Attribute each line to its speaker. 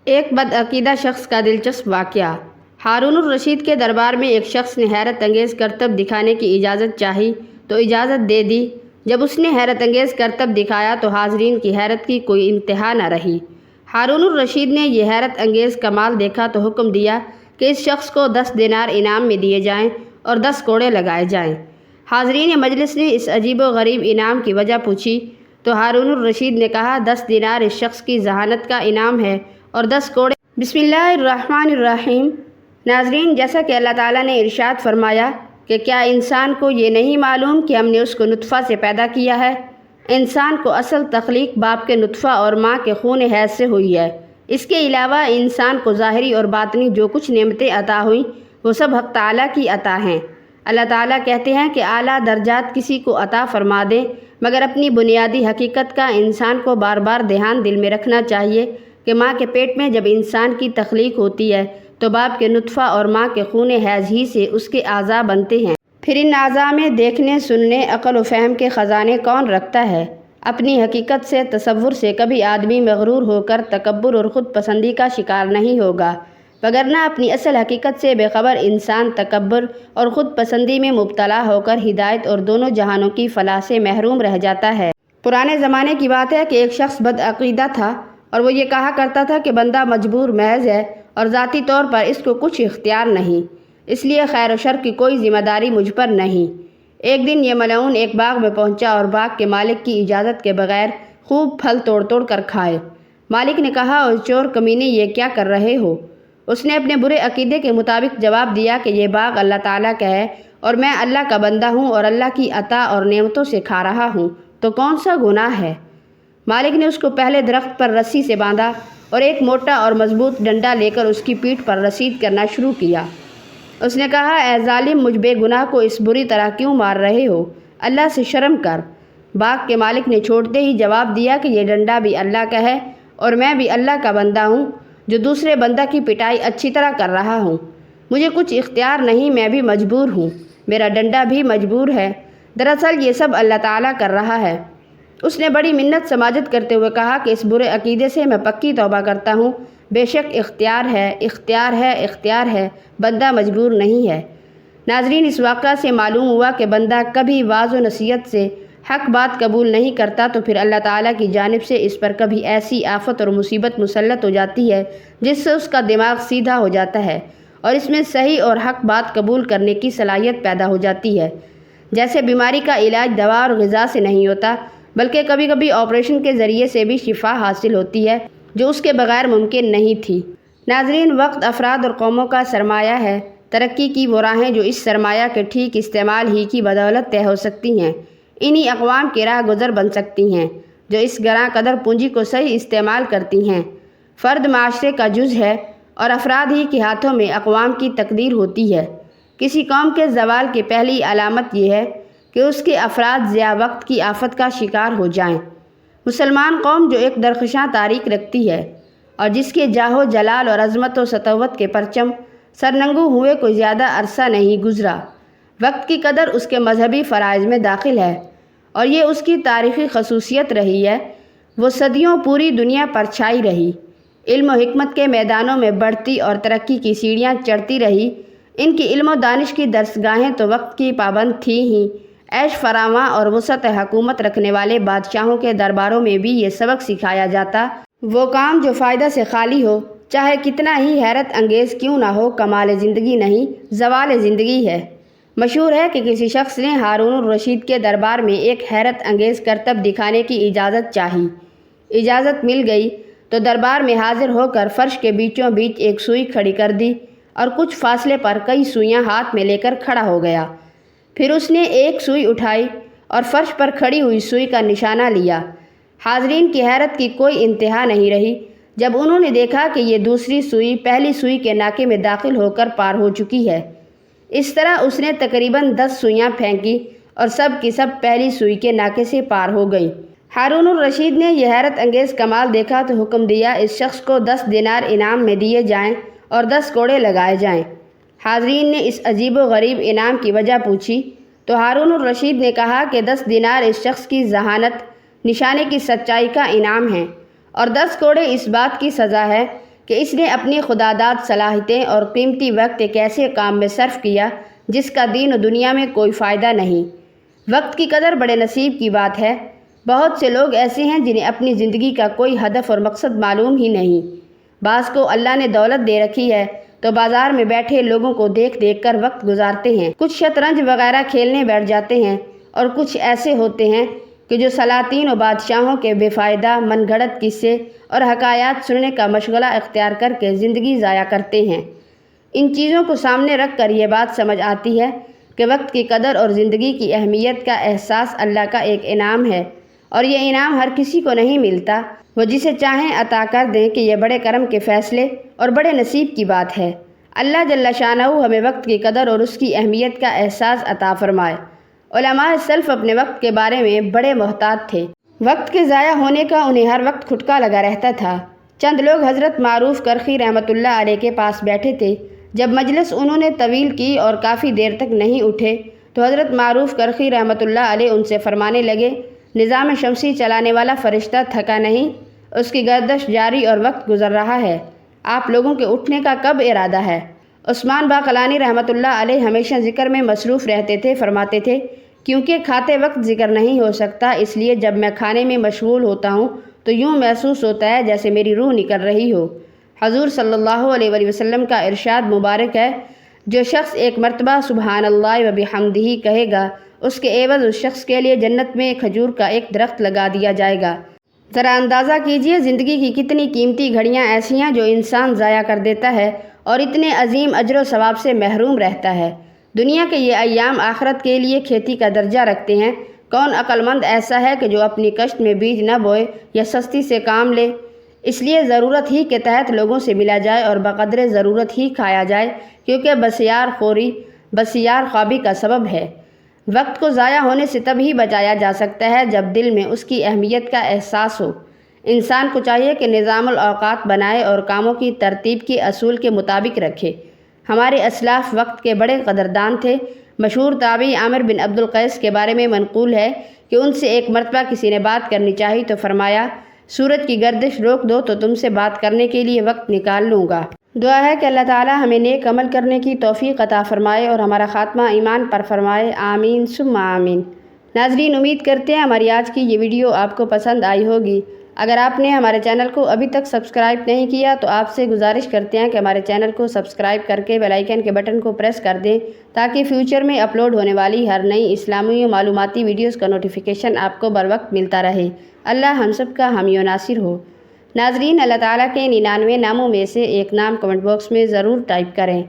Speaker 1: ایک بدعقیدہ شخص کا دلچسپ واقعہ۔ ہارون الرشید کے دربار میں ایک شخص نے حیرت انگیز کرتب دکھانے کی اجازت چاہی تو اجازت دے دی۔ جب اس نے حیرت انگیز کرتب دکھایا تو حاضرین کی حیرت کی کوئی انتہا نہ رہی۔ ہارون الرشید نے یہ حیرت انگیز کمال دیکھا تو حکم دیا کہ اس شخص کو 10 دینار انعام میں دیے جائیں اور 10 کوڑے لگائے جائیں۔ حاضرین مجلس نے اس عجیب و غریب انعام کی وجہ پوچھی تو ہارون الرشید نے کہا 10 دینار اس شخص کی ذہانت کا انعام ہے اور 10 کوڑے۔ بسم اللہ الرحمن الرحیم۔ ناظرین، جیسا کہ اللہ تعالیٰ نے ارشاد فرمایا کہ کیا انسان کو یہ نہیں معلوم کہ ہم نے اس کو نطفہ سے پیدا کیا ہے؟ انسان کو اصل تخلیق باپ کے نطفہ اور ماں کے خون حیض سے ہوئی ہے۔ اس کے علاوہ انسان کو ظاہری اور باطنی جو کچھ نعمتیں عطا ہوئیں وہ سب حق تعالیٰ کی عطا ہیں۔ اللہ تعالیٰ کہتے ہیں کہ اعلیٰ درجات کسی کو عطا فرما دیں، مگر اپنی بنیادی حقیقت کا انسان کو بار بار دھیان دل میں رکھنا چاہیے کہ ماں کے پیٹ میں جب انسان کی تخلیق ہوتی ہے تو باپ کے نطفہ اور ماں کے خون حیض ہی سے اس کے اعضاء بنتے ہیں۔ پھر ان اعضاء میں دیکھنے، سننے، عقل و فہم کے خزانے کون رکھتا ہے؟ اپنی حقیقت سے، تصور سے کبھی آدمی مغرور ہو کر تکبر اور خود پسندی کا شکار نہیں ہوگا، وگرنہ اپنی اصل حقیقت سے بے خبر انسان تکبر اور خود پسندی میں مبتلا ہو کر ہدایت اور دونوں جہانوں کی فلاح سے محروم رہ جاتا ہے۔ پرانے زمانے کی بات ہے کہ ایک شخص بدعقیدہ تھا اور وہ یہ کہا کرتا تھا کہ بندہ مجبور محض ہے اور ذاتی طور پر اس کو کچھ اختیار نہیں، اس لیے خیر و شر کی کوئی ذمہ داری مجھ پر نہیں۔ ایک دن یہ ملعون ایک باغ میں پہنچا اور باغ کے مالک کی اجازت کے بغیر خوب پھل توڑ توڑ کر کھائے۔ مالک نے کہا، اوہ چور کمینے، یہ کیا کر رہے ہو؟ اس نے اپنے برے عقیدے کے مطابق جواب دیا کہ یہ باغ اللہ تعالیٰ کا ہے اور میں اللہ کا بندہ ہوں اور اللہ کی عطا اور نعمتوں سے کھا رہا ہوں، تو کون سا گناہ ہے؟ مالک نے اس کو پہلے درخت پر رسی سے باندھا اور ایک موٹا اور مضبوط ڈنڈا لے کر اس کی پیٹھ پر رسید کرنا شروع کیا۔ اس نے کہا، اے ظالم، مجھ بے گناہ کو اس بری طرح کیوں مار رہے ہو؟ اللہ سے شرم کر۔ باغ کے مالک نے چھوڑتے ہی جواب دیا کہ یہ ڈنڈا بھی اللہ کا ہے اور میں بھی اللہ کا بندہ ہوں جو دوسرے بندہ کی پٹائی اچھی طرح کر رہا ہوں۔ مجھے کچھ اختیار نہیں، میں بھی مجبور ہوں، میرا ڈنڈا بھی مجبور ہے۔ دراصل یہ سب اللہ تعالیٰ کر رہا ہے۔ اس نے بڑی منت سماجت کرتے ہوئے کہا کہ اس برے عقیدے سے میں پکی توبہ کرتا ہوں، بے شک اختیار ہے، اختیار ہے، اختیار ہے، بندہ مجبور نہیں ہے۔ ناظرین، اس واقعہ سے معلوم ہوا کہ بندہ کبھی واعظ و نصیحت سے حق بات قبول نہیں کرتا تو پھر اللہ تعالیٰ کی جانب سے اس پر کبھی ایسی آفت اور مصیبت مسلط ہو جاتی ہے جس سے اس کا دماغ سیدھا ہو جاتا ہے اور اس میں صحیح اور حق بات قبول کرنے کی صلاحیت پیدا ہو جاتی ہے۔ جیسے بیماری کا علاج دوا اور غذا سے نہیں ہوتا بلکہ کبھی کبھی آپریشن کے ذریعے سے بھی شفا حاصل ہوتی ہے جو اس کے بغیر ممکن نہیں تھی۔ ناظرین، وقت افراد اور قوموں کا سرمایہ ہے۔ ترقی کی وہ راہیں جو اس سرمایہ کے ٹھیک استعمال ہی کی بدولت طے ہو سکتی ہیں، انہی اقوام کی راہ گزر بن سکتی ہیں جو اس گراں قدر پونجی کو صحیح استعمال کرتی ہیں۔ فرد معاشرے کا جز ہے اور افراد ہی کے ہاتھوں میں اقوام کی تقدیر ہوتی ہے۔ کسی قوم کے زوال کی پہلی علامت یہ ہے کہ اس کے افراد ضیاع وقت کی آفت کا شکار ہو جائیں۔ مسلمان قوم جو ایک درخشاں تاریخ رکھتی ہے اور جس کے جاہ و جلال اور عظمت و سطوت کے پرچم سرنگوں ہوئے کوئی زیادہ عرصہ نہیں گزرا۔ وقت کی قدر اس کے مذہبی فرائض میں داخل ہے اور یہ اس کی تاریخی خصوصیت رہی ہے۔ وہ صدیوں پوری دنیا پر چھائی رہی، علم و حکمت کے میدانوں میں بڑھتی اور ترقی کی سیڑھیاں چڑھتی رہی۔ ان کی علم و دانش کی درسگاہیں تو وقت کی پابند تھیں ہی، عیش فراواں اور وسعت حکومت رکھنے والے بادشاہوں کے درباروں میں بھی یہ سبق سکھایا جاتا۔ وہ کام جو فائدہ سے خالی ہو، چاہے کتنا ہی حیرت انگیز کیوں نہ ہو، کمال زندگی نہیں، زوال زندگی ہے۔ مشہور ہے کہ کسی شخص نے ہارون الرشید کے دربار میں ایک حیرت انگیز کرتب دکھانے کی اجازت چاہی۔ اجازت مل گئی تو دربار میں حاضر ہو کر فرش کے بیچوں بیچ ایک سوئی کھڑی کر دی اور کچھ فاصلے پر کئی سوئیاں ہاتھ میں لے کر کھڑا ہو گیا۔ پھر اس نے ایک سوئی اٹھائی اور فرش پر کھڑی ہوئی سوئی کا نشانہ لیا۔ حاضرین کی حیرت کی کوئی انتہا نہیں رہی جب انہوں نے دیکھا کہ یہ دوسری سوئی پہلی سوئی کے ناکے میں داخل ہو کر پار ہو چکی ہے۔ اس طرح اس نے تقریباً 10 سوئیاں پھینکی اور سب کی سب پہلی سوئی کے ناکے سے پار ہو گئیں۔ ہارون الرشید نے یہ حیرت انگیز کمال دیکھا تو حکم دیا، اس شخص کو 10 دینار انعام میں دیے جائیں اور 10 کوڑے لگائے جائیں۔ حاضرین نے اس عجیب و غریب انعام کی وجہ پوچھی تو ہارون الرشید نے کہا کہ 10 دینار اس شخص کی ذہانت، نشانے کی سچائی کا انعام ہے اور 10 کوڑے اس بات کی سزا ہے کہ اس نے اپنی خداداد صلاحیتیں اور قیمتی وقت ایک ایسے کام میں صرف کیا جس کا دین و دنیا میں کوئی فائدہ نہیں۔ وقت کی قدر بڑے نصیب کی بات ہے۔ بہت سے لوگ ایسے ہیں جنہیں اپنی زندگی کا کوئی ہدف اور مقصد معلوم ہی نہیں۔ بعض کو اللہ نے دولت دے رکھی ہے تو بازار میں بیٹھے لوگوں کو دیکھ دیکھ کر وقت گزارتے ہیں، کچھ شطرنج وغیرہ کھیلنے بیٹھ جاتے ہیں، اور کچھ ایسے ہوتے ہیں کہ جو سلاطین و بادشاہوں کے بے فائدہ من گھڑت قصے اور حکایات سننے کا مشغلہ اختیار کر کے زندگی ضائع کرتے ہیں۔ ان چیزوں کو سامنے رکھ کر یہ بات سمجھ آتی ہے کہ وقت کی قدر اور زندگی کی اہمیت کا احساس اللہ کا ایک انعام ہے، اور یہ انعام ہر کسی کو نہیں ملتا۔ وہ جسے چاہیں عطا کر دیں کہ یہ بڑے کرم کے فیصلے اور بڑے نصیب کی بات ہے۔ اللہ جل شانہ ہمیں وقت کی قدر اور اس کی اہمیت کا احساس عطا فرمائے۔ علماء سلف اپنے وقت کے بارے میں بڑے محتاط تھے۔ وقت کے ضائع ہونے کا انہیں ہر وقت کھٹکا لگا رہتا تھا۔ چند لوگ حضرت معروف کرخی رحمۃ اللہ علیہ کے پاس بیٹھے تھے۔ جب مجلس انہوں نے طویل کی اور کافی دیر تک نہیں اٹھے تو حضرت معروف کرخی رحمۃ اللہ علیہ ان سے فرمانے لگے، نظام شمسی چلانے والا فرشتہ تھکا نہیں، اس کی گردش جاری اور وقت گزر رہا ہے، آپ لوگوں کے اٹھنے کا کب ارادہ ہے؟ عثمان باقلانی رحمۃ اللہ علیہ ہمیشہ ذکر میں مصروف رہتے تھے، فرماتے تھے کیونکہ کھاتے وقت ذکر نہیں ہو سکتا، اس لیے جب میں کھانے میں مشغول ہوتا ہوں تو یوں محسوس ہوتا ہے جیسے میری روح نکل رہی ہو۔ حضور صلی اللہ علیہ وآلہ وسلم کا ارشاد مبارک ہے، جو شخص ایک مرتبہ سبحان اللہ و بحمدہ کہے گا، اس کے عوض اس شخص کے لیے جنت میں کھجور کا ایک درخت لگا دیا جائے گا۔ ذرا اندازہ کیجئے زندگی کی کتنی قیمتی گھڑیاں ایسی ہیں جو انسان ضائع کر دیتا ہے اور اتنے عظیم اجر و ثواب سے محروم رہتا ہے۔ دنیا کے یہ ایام آخرت کے لیے کھیتی کا درجہ رکھتے ہیں۔ کون عقل مند ایسا ہے کہ جو اپنی کشت میں بیج نہ بوئے یا سستی سے کام لے؟ اس لیے ضرورت ہی کے تحت لوگوں سے ملا جائے اور بقدر ضرورت ہی کھایا جائے، کیونکہ بسیار خوری بسیار خوابی کا سبب ہے۔ وقت کو ضائع ہونے سے تب ہی بچایا جا سکتا ہے جب دل میں اس کی اہمیت کا احساس ہو۔ انسان کو چاہیے کہ نظام الاوقات بنائے اور کاموں کی ترتیب کے اصول کے مطابق رکھے۔ ہمارے اسلاف وقت کے بڑے قدردان تھے۔ مشہور تابعی عامر بن عبد القیس کے بارے میں منقول ہے کہ ان سے ایک مرتبہ کسی نے بات کرنی چاہی تو فرمایا، سورج کی گردش روک دو تو تم سے بات کرنے کے لیے وقت نکال لوں گا۔ دعا ہے کہ اللہ تعالی ہمیں نیک عمل کرنے کی توفیق عطا فرمائے اور ہمارا خاتمہ ایمان پر فرمائے، آمین ثم آمین۔ ناظرین، امید کرتے ہیں ہماری آج کی یہ ویڈیو آپ کو پسند آئی ہوگی۔ اگر آپ نے ہمارے چینل کو ابھی تک سبسکرائب نہیں کیا تو آپ سے گزارش کرتے ہیں کہ ہمارے چینل کو سبسکرائب کر کے بیل آئیکن کے بٹن کو پریس کر دیں تاکہ فیوچر میں اپلوڈ ہونے والی ہر نئی اسلامی و معلوماتی ویڈیوز کا نوٹیفیکیشن آپ کو بروقت ملتا رہے۔ اللہ ہم سب کا حامی و ناصر ہو۔ ناظرین، اللہ تعالیٰ کے 99 ناموں میں سے ایک نام کمنٹ باکس میں ضرور ٹائپ کریں۔